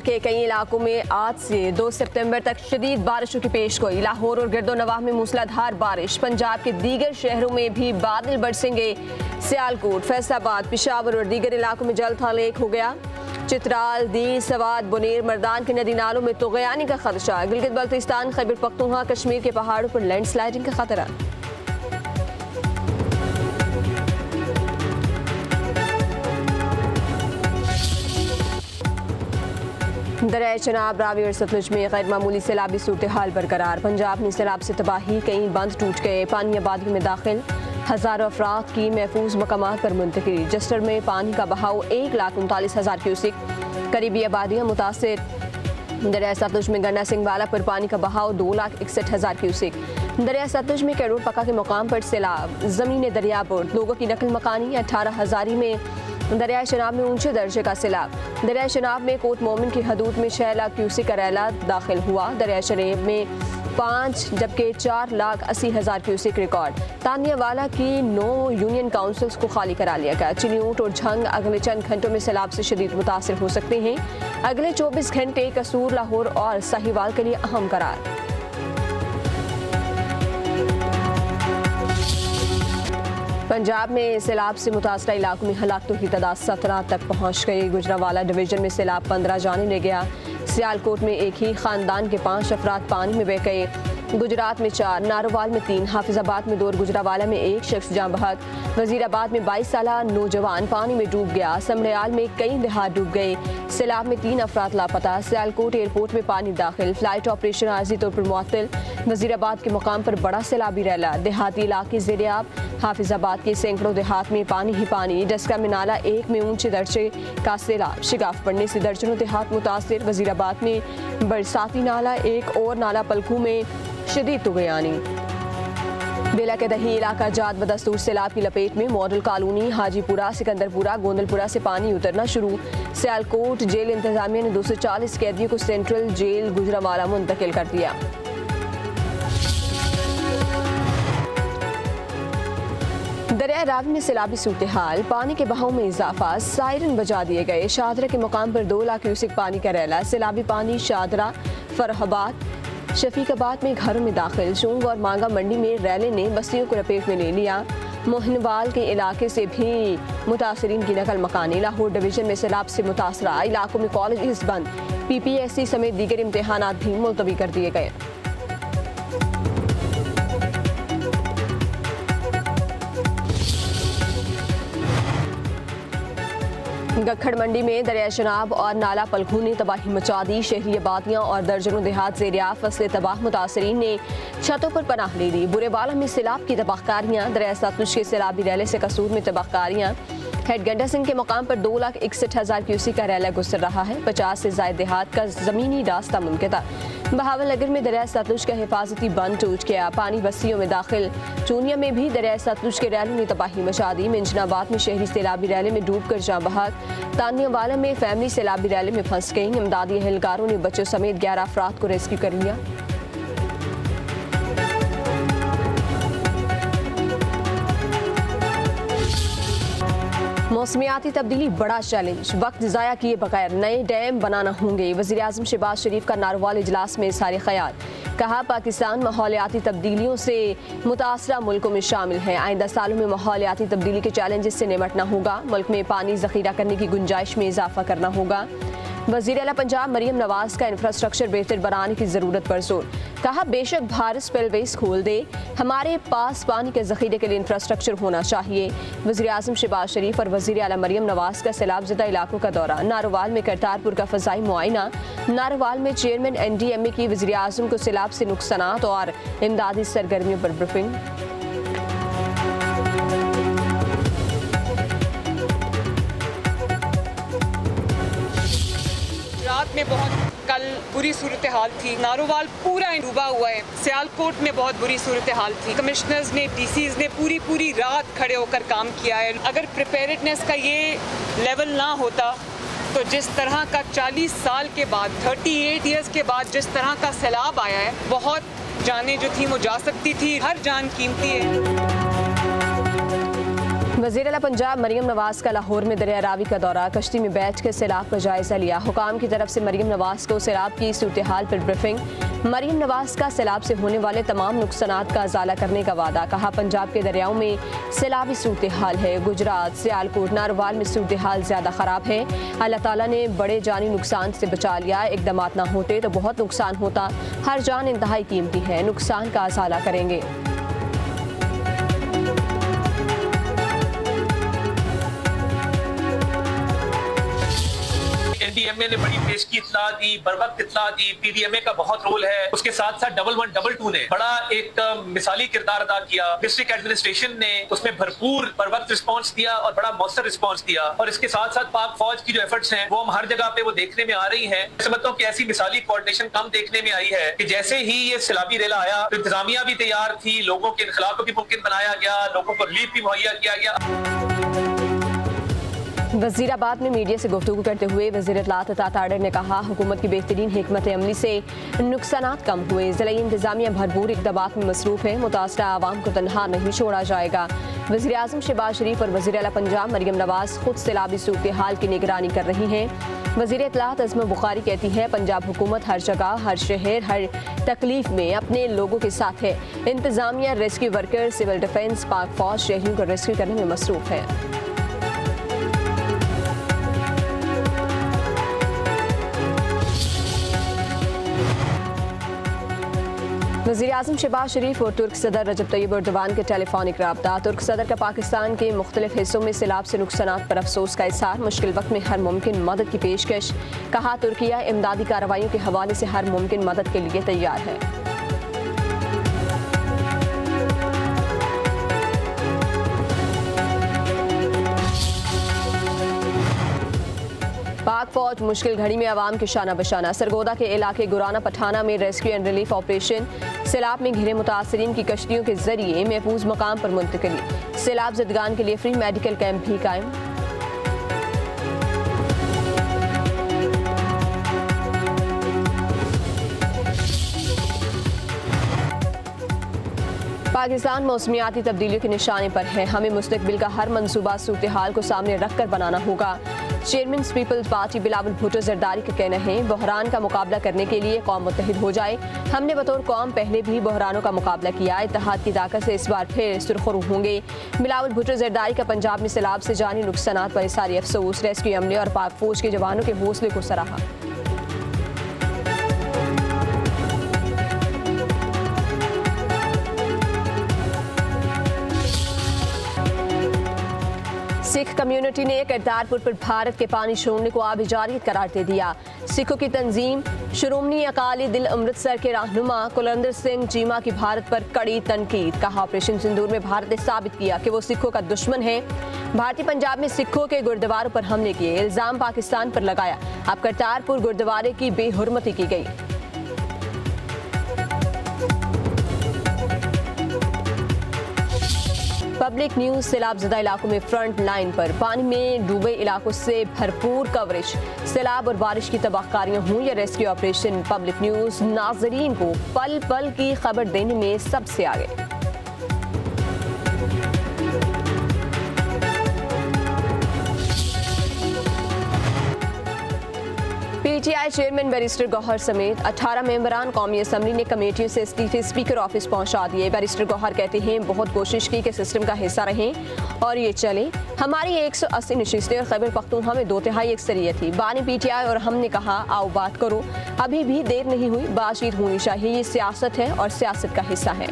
के कई इलाकों में आज से 2 सितंबर तक शदीद बारिशों की पेशगोई। लाहौर और गिरदोनवाह में मूसलाधार बारिश। पंजाब के दीगर शहरों में भी बादल बरसेंगे। सियालकोट, फैसलाबाद, पेशावर और दीगर इलाकों में जल थल एक हो गया। चित्राल, दीर, सवात, बुनेर, मर्दान के नदी नालों में तुग़यानी का खदशा। गिलगित बल्तिस्तान, खैबर पख्तूनख्वा, कश्मीर के पहाड़ों पर लैंडस्लाइडिंग का खतरा। दरिया चनाब, रावी और सतलुज में गैर मामूली सैलाबी सूरत हाल बरकरार। पंजाब में सैलाब से तबाही, कई बंद टूट गए। पानी आबादी में दाखिल, हज़ारों अफराद की महफूज मकामात पर मुंतकिली। जस्टर में पानी का बहाव 1,39,000 क्यूसिक, करीबी आबादियाँ मुतासिर। दरिया सतलुज में गन्ना सिंहवाला पर पानी का बहाव 2,61,000 क्यूसिक। दरिया सतलुज में कैरोड पक्का के मकाम पर सैलाब, ज़मीन दरिया पर लोगों की नकल मकानी। 18 हज़ारी में दरिया शनाब में ऊंचे दर्जे का सैलाब। दरिया शनाब में कोट मोमिन की हदूद में 6 लाख क्यूसिक का रैला दाखिल हुआ। दरिया शरीफ में 5 जबकि 4,80,000 क्यूसिक रिकॉर्ड। तानियावाला की 9 यूनियन काउंसिल्स को खाली करा लिया गया। चिन्यूट और झंग अगले चंद घंटों में सैलाब से शदीद मुतासिर हो सकते हैं। अगले 24 घंटे कसूर, लाहौर और साहिवाल के लिए अहम करार। पंजाब में सैलाब से मुतासरा इलाकों में हलाकतों की तादाद 17 तक पहुँच गई। गुजरावाला डिवीजन में सैलाब 15 जाने ले गया। सियालकोट में एक ही खानदान के 5 अफराद पानी में बह गए। गुजरात में 4, नारोवाल में 3, हाफिजाबाद में 2 और गुजरावाला में 1 शख्स जाँ बहक। वजीराबाद में 22 साला नौजवान पानी में डूब गया। समड़याल में कई देहात डूब गए। सैलाब में 3 अफराद लापता। सियालकोट एयरपोर्ट में पानी दाखिल, फ्लाइट ऑपरेशन आर्जी तौर पर मुअत्तल। वजीराबाद के मकाम पर बड़ा सैलाबी रैला। देहाती इलाके ज़ेर-ए-आब। हाफिजाबाद के सैकड़ों देहात में पानी ही पानी। डस्का में नाला 1 में ऊंचे दर्जे का सैलाब, शिगाफ पड़ने से दर्जनों देहात मुतासिर। वजीराबाद में बरसाती नाला 1 और नाला पलकू में शदीद तुग़यानी। बेला के दही इलाका जात बदस्तूर सैलाब की लपेट में। मॉडल कॉलोनी, हाजीपुरा, सिकंदरपुरा, गोंदलपुरा से पानी उतरना शुरू। सियालकोट जेल इंतजामिया ने 240 कैदियों को सेंट्रल जेल गुजरावाला मुंतकिल कर दिया। दरिया रावी में सैलाबी सूरत हाल, पानी के बहाव में इजाफा। सायरन बजा दिए गए। शादरा के मुकाम पर 2 लाख क्यूसिक पानी का रैला। सैलाबी पानी शादरा, फरहाबाद, शफीकाबाद में घरों में दाखिल। शूंग और मांगा मंडी में रैले ने बस्तियों को लपेट में ले लिया। मोहनवाल के इलाके से भी मुतासरीन की नकल मकानी। लाहौर डिवीजन में सैलाब से मुतासरा इलाकों में कॉलेज बंद। PPSC समेत दीगर इम्तहानात भी मुलतवी कर दिए गए। गखड़ मंडी में दरिया शनाब और नाला पलखू ने तबाही मचा दी। शहरी आबादियाँ और दर्जनों देहात ज़ेर-ए-आब, फसलें तबाह। मुतासरीन ने छतों पर पनाह ले ली। बुरेबाला में सैलाब की तबाहकारियाँ। दरिया सतलुज के सैलाबी रैले से कसूर में तबाहकारियाँ। हेडगंडा सिंह के मकाम पर 2,61,000 क्यूसिक का रैला गुजर रहा है। 50 से ज़ायद देहात का ज़मीनी रास्ता मुनक़ता। बहावल नगर में दरिया सतलुज का हिफाजती बंद टूट गया। पानी बस्तियों में दाखिल। चूनिया में भी दरिया सतलुज के रैलों ने तबाही मचा दी। मिंजनाबाद में शहरी सैलाबी रैले में डूब कर जाँ बहक। तानियावाला में फैमिली सैलाबी रैले में फंस गई। इमदादी एहलकारों ने बच्चों समेत 11 अफराद को रेस्क्यू कर लिया। मौसमियाती तब्दीली बड़ा चैलेंज, वक्त ज़ाया किए बगैर नए डैम बनाना होंगे। वज़ीर आज़म शहबाज शरीफ का नारोवाल इजलास में सारे ख्याल। कहा पाकिस्तान माहौलियाती तब्दीलियों से मुतासरा मुल्कों में शामिल है। आइंदा सालों में माहौलियाती तब्दीली के चैलेंजेस से निमटना होगा। मुल्क में पानी ज़ख़ीरा करने की गुंजाइश में इजाफा करना होगा। वज़ीर आला पंजाब मरियम नवाज का इंफ्रास्ट्रक्चर बेहतर बनाने की ज़रूरत पर जोर। कहा बेशक भारत स्पिलवेज खोल दे, हमारे पास पानी के ज़ख़ीरे के लिए इंफ्रास्ट्रक्चर होना चाहिए। वज़ीर आज़म शहबाज शरीफ और वज़ीर आला मरियम नवाज का सैलाब ज़दा इलाकों का दौरा। नारोवाल में करतारपुर का फ़ज़ाई मुआयना। नारोवाल में चेयरमैन NDMA की वज़ीर आज़म को सैलाब से नुकसानात और इमदादी सरगर्मियों पर ब्रीफिंग। रात में बहुत कल बुरी सूरत हाल थी। नारोवाल पूरा डूबा हुआ है। सियालकोट में बहुत बुरी सूरत हाल थी। कमिश्नर्स ने, DCs ने पूरी रात खड़े होकर काम किया है। अगर प्रिपेयर्डनेस का ये लेवल ना होता तो जिस तरह का 40 साल के बाद, 38 ईयर्स के बाद जिस तरह का सैलाब आया है, बहुत जानें जो थी वो जा सकती थी। हर जान कीमती है। वज़ीर आला पंजाब मरियम नवाज का लाहौर में दरिया रावी का दौरा, कश्ती में बैठ कर सैलाब का जायजा लिया। हुकाम की तरफ से मरियम नवाज को सैलाब की सूरत हाल पर ब्रीफिंग। मरियम नवाज का सैलाब से होने वाले तमाम नुकसानात का अजाला करने का वादा। कहा पंजाब के दरियाओं में सैलाबी सूरत हाल है। गुजरात, सियालकोट, नारोवाल में सूरत हाल ज़्यादा ख़राब है। अल्लाह ताला ने बड़े जानी नुकसान से बचा लिया। इक़दामात ना होते तो बहुत नुकसान होता। हर जान इंतहाई कीमती है, नुकसान का अजाला करेंगे। एनडीएमए ने बड़ी पेशगी इत्तला दी, बरवक्त इत्तला दी। पीडीएमए का बहुत रोल है। उसके साथ साथ 1112 ने बड़ा एक मिसाली किरदार अदा किया। डिस्ट्रिक्ट एडमिनिस्ट्रेशन ने उसमें भरपूर बरवक्त रिस्पांस दिया और बड़ा मौसर रिस्पांस दिया। और इसके साथ साथ पाक फौज की जो एफर्ट्स हैं वो हम हर जगह पे वो देखने में आ रही हैं। मैं समझता हूँ कि ऐसी मिसाली कोऑर्डिनेशन कम देखने में आई है कि जैसे ही ये सैलाबी रेला आया तो इंतजामिया भी तैयार थी, लोगों के इनखला को भी मुमकिन बनाया गया, लोगों को रिलीफ भी मुहैया किया गया। वज़ीराबाद में मीडिया से गुफ्तगू करते हुए वज़ीर इत्तलात अता ताड़र ने कहा हुकूमत की बेहतरीन हिकमत अमली से नुकसानात कम हुए। ज़िला इंतज़ामिया भरपूर इक़दामात में मसरूफ़ है। मुतासरा आवाम को तनहा नहीं छोड़ा जाएगा। वज़ीर आज़म शहबाज शरीफ और वज़ीर आला पंजाब मरियम नवाज खुद सैलाबी सूरत हाल की निगरानी कर रही हैं। वज़ीर इत्तलात अज़मा बुखारी कहती है पंजाब हुकूमत हर जगह, हर शहर, हर तकलीफ में अपने लोगों के साथ है। इंतज़ामिया, रेस्क्यू वर्कर, सिविल डिफेंस, पाक फौज शहरियों को रेस्क्यू करने में मसरूफ़ है। वज़ीर आज़म शहबाज शरीफ और तुर्क सदर रजब तैयब एर्दोगान के टेलीफोनिक रब्ता। तुर्क सदर का पाकिस्तान के मुख्तलिफ हिस्सों में सैलाब से नुकसानात पर अफसोस का इज़हार। मुश्किल वक्त में हर मुमकिन मदद की पेशकश। कहा तुर्किया इमदादी कार्रवाइयों के हवाले से हर मुमकिन मदद के लिए तैयार है। पाक फौज मुश्किल घड़ी में आवाम के शाना बशाना। सरगोदा के इलाके गुराना पठाना में रेस्क्यू एंड रिलीफ ऑपरेशन। सैलाब में घिरे मुतासरीन की कश्तियों के जरिए महफूज मकाम पर मुंतकिली। सैलाब ज़दगान के लिए फ्री मेडिकल कैंप भी कायम। पाकिस्तान मौसमियाती तब्दीलियों के निशाने पर है। हमें मुस्तकबिल का हर मंसूबा सूरत हाल को सामने रख कर बनाना होगा। चेयरमैन पीपल्स पार्टी बिलावल भुट्टो जरदारी का कहना है बहरान का मुकाबला करने के लिए कौम मुत्तहिद हो जाए। हमने बतौर कौम पहले भी बहरानों का मुकाबला किया। इत्तेहाद की ताकत से इस बार फिर सुरखरू होंगे। बिलावल भुट्टो जरदारी का पंजाब में सैलाब से जानी नुकसानात पर इज़हार अफसोस। रेस्क्यू अमले और पाक फौज के जवानों के हौसले को सराहा। सिख कम्युनिटी ने करतारपुर पर भारत के पानी छोड़ने को आबिजारियत करार दे दिया। सिखों की तंजीम श्रोमणी अकाली दल अमृतसर के रहनुमा कुलवंत सिंह चीमा की भारत पर कड़ी तनकीद। कहा ऑपरेशन सिंदूर में भारत ने साबित किया कि वो सिखों का दुश्मन है। भारतीय पंजाब में सिखों के गुरुद्वारों पर हमले किए, इल्जाम पाकिस्तान पर लगाया। अब करतारपुर गुरुद्वारे की बेहुरमती की गई। पब्लिक न्यूज सैलाबज़दा इलाकों में फ्रंट लाइन पर। पानी में डूबे इलाकों से भरपूर कवरेज। सैलाब और बारिश की तबाहकारियां हों या रेस्क्यू ऑपरेशन, पब्लिक न्यूज नाजरीन को पल पल की खबर देने में सबसे आगे। पीटीआई चेयरमैन बैरिस्टर गौहर समेत 18 मेंबरान कौमी असम्बली ने कमेटियों से इस्तीफे स्पीकर ऑफिस पहुंचा दिए। बैरिस्टर गौहर कहते हैं बहुत कोशिश की कि सिस्टम का हिस्सा रहें और ये चले। हमारी 180 नशिस्तें और खैबर पख्तूनख्वा में 2/3 अक्सरियत थी। बानी पीटीआई और हमने कहा आओ बात करो। अभी भी देर नहीं हुई, बातचीत होनी चाहिए। ये सियासत है और सियासत का हिस्सा है।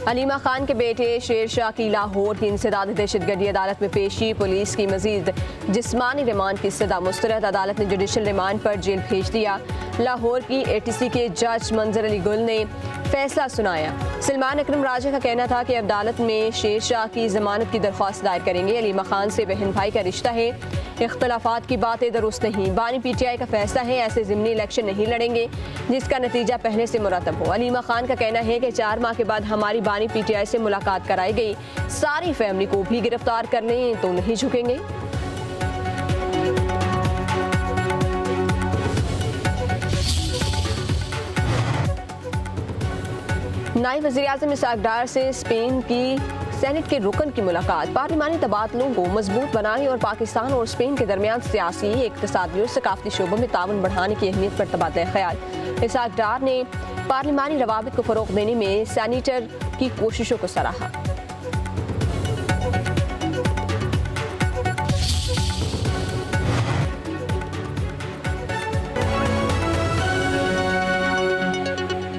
अलीमा खान के बेटे शेर शाह की लाहौर की इंसदाद दहशतगर्दी अदालत में पेशी। पुलिस की मजीद जिस्मानी रिमांड की सदा मुस्तरद। अदालत ने जुडिशल रिमांड पर जेल भेज दिया। लाहौर की एटीसी के जज मंजर अली गुल ने फैसला सुनाया। सलमान अकरम राजा का कहना था कि अदालत में शेर शाह की जमानत की दरख्वास्त दायर करेंगे। अलीमा खान से बहन भाई का रिश्ता है, इख्तलाफात की बातें दुरुस्त नहीं। बानी पीटीआई का फैसला है ऐसे ज़िमनी इलेक्शन नहीं लड़ेंगे जिसका नतीजा पहले से मुरतब हो। अलीमा खान का कहना है कि 4 माह के बाद हमारी बानी पीटीआई से मुलाकात कराई गई। सारी फैमिली को भी गिरफ्तार करने तो नहीं झुकेंगे। नायब वज़ीर-ए-आज़म इसाक डार से स्पेन की सेनेट के रुकन की मुलाकात। पार्लिमानी तबादलों को मजबूत बनाने और पाकिस्तान और स्पेन के दरमियान सियासी, इक़्तिसादी और सकाफती शोबों में ताउन बढ़ाने की अहमियत पर तबादला ख्याल। इसाक डार ने पार्लिमानी रवाबित को फ़रोग़ देने में सेनेटर की कोशिशों को सराहा।